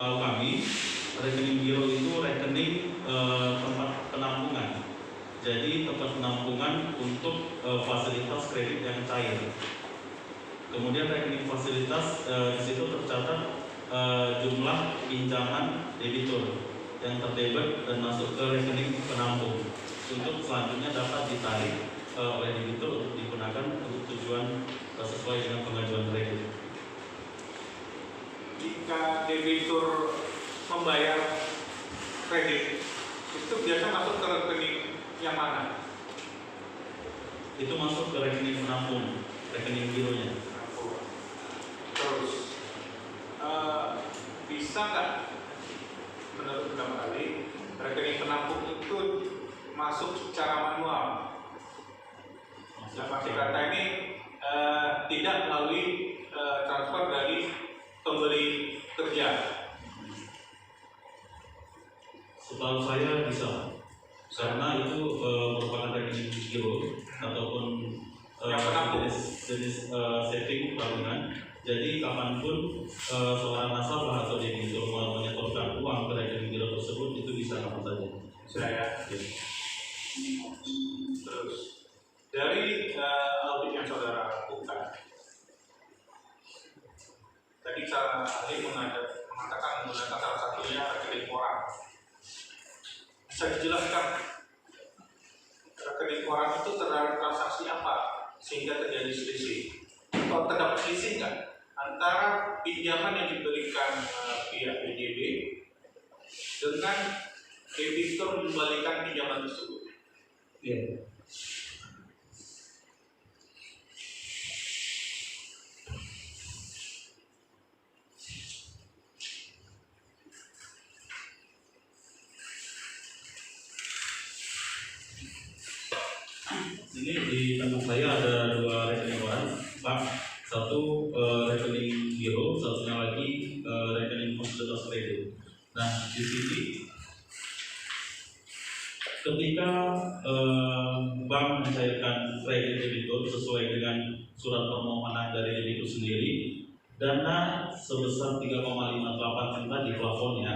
Kami rekening giro itu rekening tempat penampungan. Jadi tempat penampungan untuk fasilitas kredit yang cair. Kemudian rekening fasilitas di situ tercatat jumlah pinjaman debitur yang terdebit dan masuk ke rekening penampung. Untuk selanjutnya dapat ditarik oleh debitur untuk digunakan untuk tujuan sesuai dengan pengajuan kredit. Jika debitur membayar kredit, itu biasa masuk ke rekening yang mana? Itu masuk ke rekening penampung, rekening gironya. Terus, bisa nggak menurut pendapat Ali, rekening penampung itu masuk secara manual? Dalam arti kata ini tidak melalui transfer dari pemberi kerja. Setahu saya bisa, karena itu merupakan rekening giro ataupun jenis saving tabungan. Jadi kapanpun seorang nasabah atau debitur mau menyetorkan uang ke rekening giro tersebut itu bisa kapan saja. Saya. Terus dari audit yang saudara lakukan, tadi cara ahli mengatakan menggunakan salah satunya rekening koran. Bisa dijelaskan rekening koran itu terhadap transaksi apa sehingga terjadi selisih? Atau terdapat selisih nggak antara pinjaman yang diberikan pihak BJB dengan debitur mengembalikan pinjaman tersebut? Iya. Ini di tangan saya ada dua rekening koran, Pak. Satu rekening giro, satunya lagi rekening fasilitas kredit. Nah, di sini ketika bank mencairkan kredit debitur sesuai dengan surat permohonan dari debitur sendiri, dana sebesar 3,58 juta di plafonnya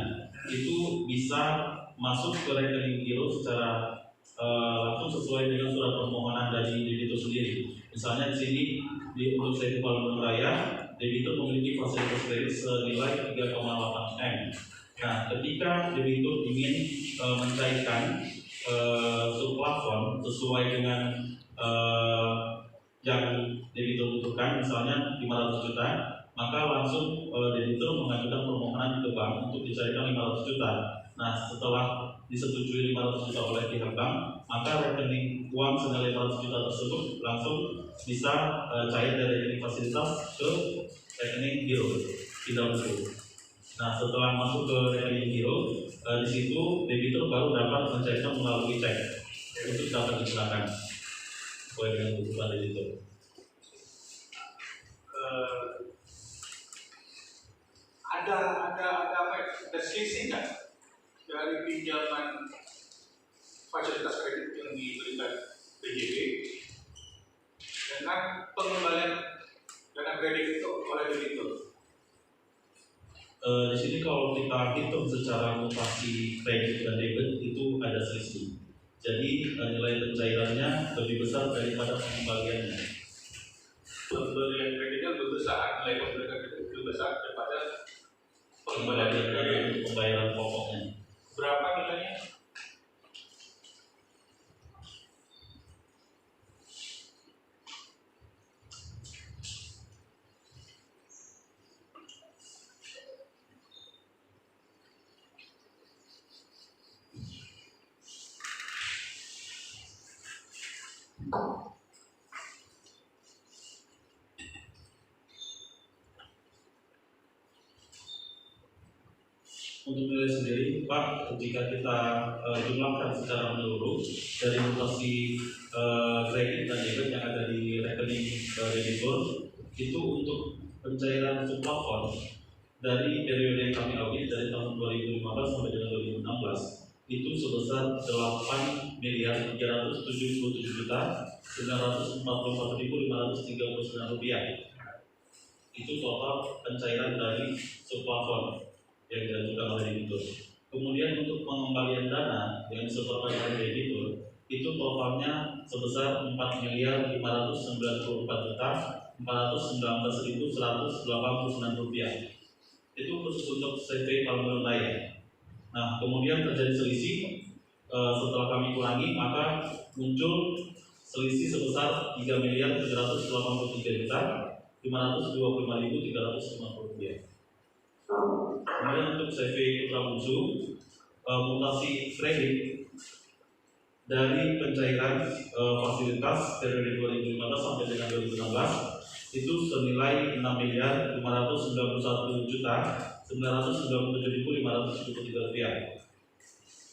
itu bisa masuk ke rekening giro secara langsung sesuai dengan surat permohonan dari debitur sendiri. Misalnya di sini di untuk Setu Palembang Raya, debitur memiliki fasilitas kredit senilai 3,8 M. Nah, ketika debitur ingin mencairkan subplafon sesuai dengan yang debitur butuhkan, misalnya 500 juta, maka langsung debitur mengajukan permohonan ke bank untuk dicairkan 500 juta. Nah, setelah disetujui 500 juta oleh pihak bank, maka rekening uang senilai 500 juta tersebut langsung bisa cair dari rekening fasilitas ke rekening giro, tidak buku. Nah, setelah masuk ke rekening giro, di situ debitur baru dapat mencairkan melalui cek untuk dapat digunakan sesuai dengan kebutuhan debitur. Ada selisih nggak dari pinjaman fasilitas kredit yang diberikan BJB dengan pengembalian dana kredit itu oleh debitur? Di sini kalau kita hitung secara mutasi kredit dan debit itu ada selisih. Jadi nilai pencairannya lebih besar daripada pengembaliannya. Pembelian kreditnya lebih besar, nilai pembelian kredit lebih besar daripada Pengembalian dan pembayaran pokoknya. Berapa nilainya? Untuk nilai sendiri, Pak, jika kita jumlahkan secara menyeluruh dari mutasi kredit dan debit yang ada di rekening debitur, itu untuk pencairan subplafon dari periode yang kami audit dari tahun 2015 sampai dengan 2016 itu sebesar 8.377.944.539 rupiah. Itu total pencairan dari subplafon. yang diajukan oleh debitur. Kemudian untuk pengembalian dana yang disetorkan oleh debitur itu totalnya sebesar 4.594.419.189 rupiah. Itu khusus untuk CV Palmerun Raya. Nah, kemudian terjadi selisih setelah kami kurangi, maka muncul selisih sebesar 3.383.525.350 rupiah. Kemudian untuk CV Putra Bungsu, mutasi kredit dari pencairan fasilitas periode 2015 sampai dengan 2016 itu senilai 6.591.997.573 rupiah.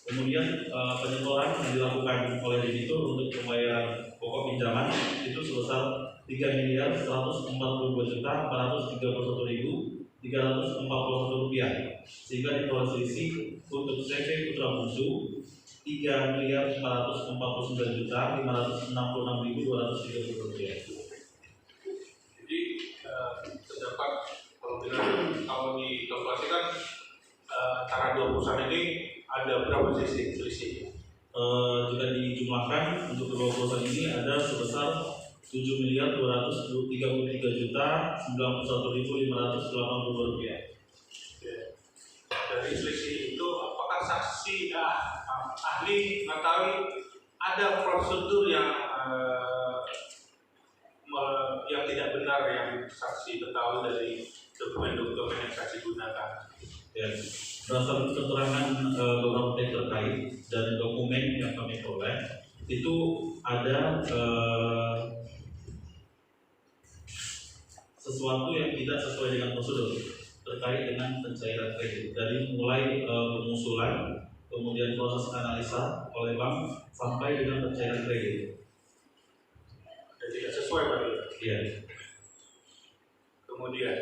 Kemudian penyetoran yang dilakukan oleh debitur untuk pembayaran pokok pinjaman itu sebesar 3.431.431.341 rupiah, sehingga diperoleh selisih untuk CV Putra Bungsu 3.449.566.230 rupiah. Jadi terdapat kalau dikalkulasikan antara dua perusahaan ini ada berapa selisih? Jika dijumlahkan untuk kedua perusahaan ini ada sebesar 7.233.091.582 rupiah. Dari selisih itu, apakah saksi ahli mengetahui ada prosedur yang tidak benar yang saksi ketahui dari dokumen-dokumen yang saksi gunakan? Ya, berdasarkan keterangan beberapa pihak terkait dan dokumen yang kami peroleh, itu ada sesuatu yang tidak sesuai dengan prosedur terkait dengan pencairan kredit, dari mulai pengusulan, kemudian proses analisa oleh bank sampai dengan pencairan kredit. Jadi tidak sesuai berarti? Iya. Kemudian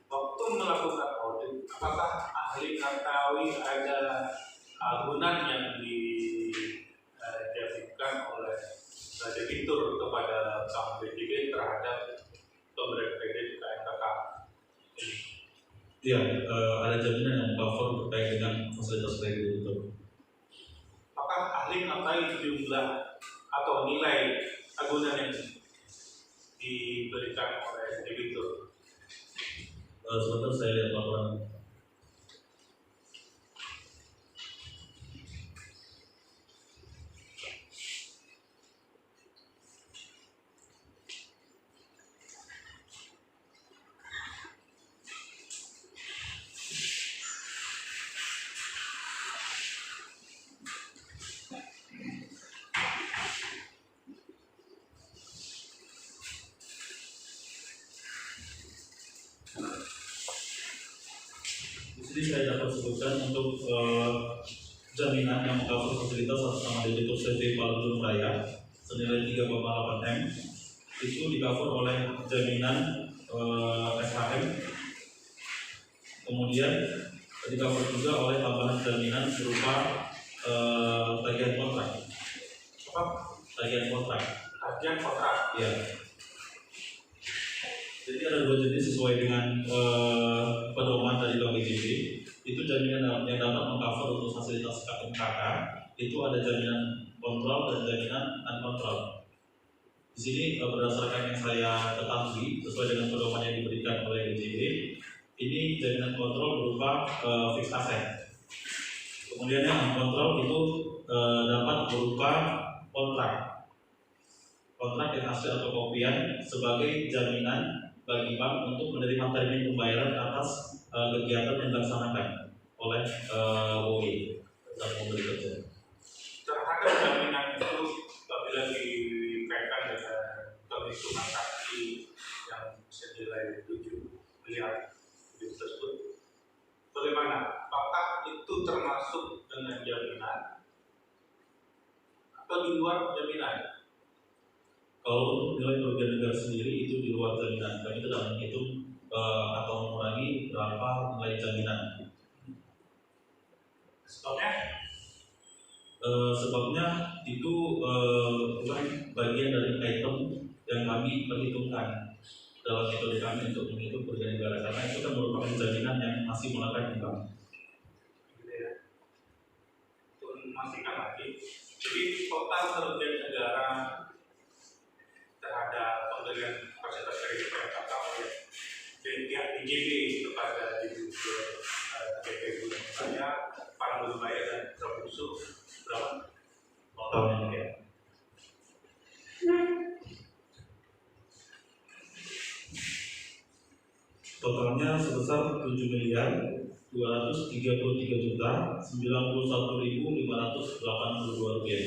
waktu melakukan audit, apakah ahli mengetahui ada agunan yang dijadikan oleh debitur kepada bank BJB terhadap pemberian kredit KMKK? Iya, ada jaminan yang cover terkait dengan fasilitas kredit itu. Apakah ahli mengetahui jumlah atau nilai agunan yang diberikan oleh debitur? Sebentar saya lihat laporan. Jadi saya dapat sebutkan untuk jaminan yang mengcover fasilitas atas nama debitur CV Palmerun Raya senilai 3,8 M itu di-cover oleh jaminan SHM, kemudian di-cover juga oleh tambahan jaminan berupa tagihan kontrak. Apa? Tagihan kontrak. Tagihan kontrak. Ya. Jadi ada dua jenis sesuai dengan pedoman dari Bank BJB. Itu jaminan yang dapat mengcover untuk fasilitas KMKK. Itu ada jaminan kontrol dan jaminan non-kontrol. Di sini berdasarkan yang saya ketahui sesuai dengan pedoman yang diberikan oleh BJB, ini jaminan kontrol berupa fixed asset. Kemudian yang non-kontrol itu dapat berupa kontrak yang asli atau kopian sebagai jaminan bagi bank untuk menerima termin pembayaran atas kegiatan yang dilaksanakan oleh BOI dan pemberi kerja. Terhadap jaminan itu apabila dikaitkan dengan penghitungan saksi yang senilai 7 miliar tersebut, bagaimana? Apakah itu termasuk dengan jaminan atau di luar jaminan? Kalau untuk nilai kerugian negara sendiri itu di luar jaminan, kami tidak menghitung atau mengurangi berapa nilai jaminan. Sebabnya? Sebabnya itu bukan bagian dari item yang kami perhitungkan dalam metode kami untuk menghitung kerugian negara, karena itu kan merupakan jaminan yang masih melekat di bank. Jadi total kerugian negara terhadap pemberian fasilitas kredit PMK oleh pihak BJB kepada BP Gunung Saya, para belum bayar dan Provinsi berapa? Totalnya ya. Totalnya sebesar 7.233.091.582 rupiah.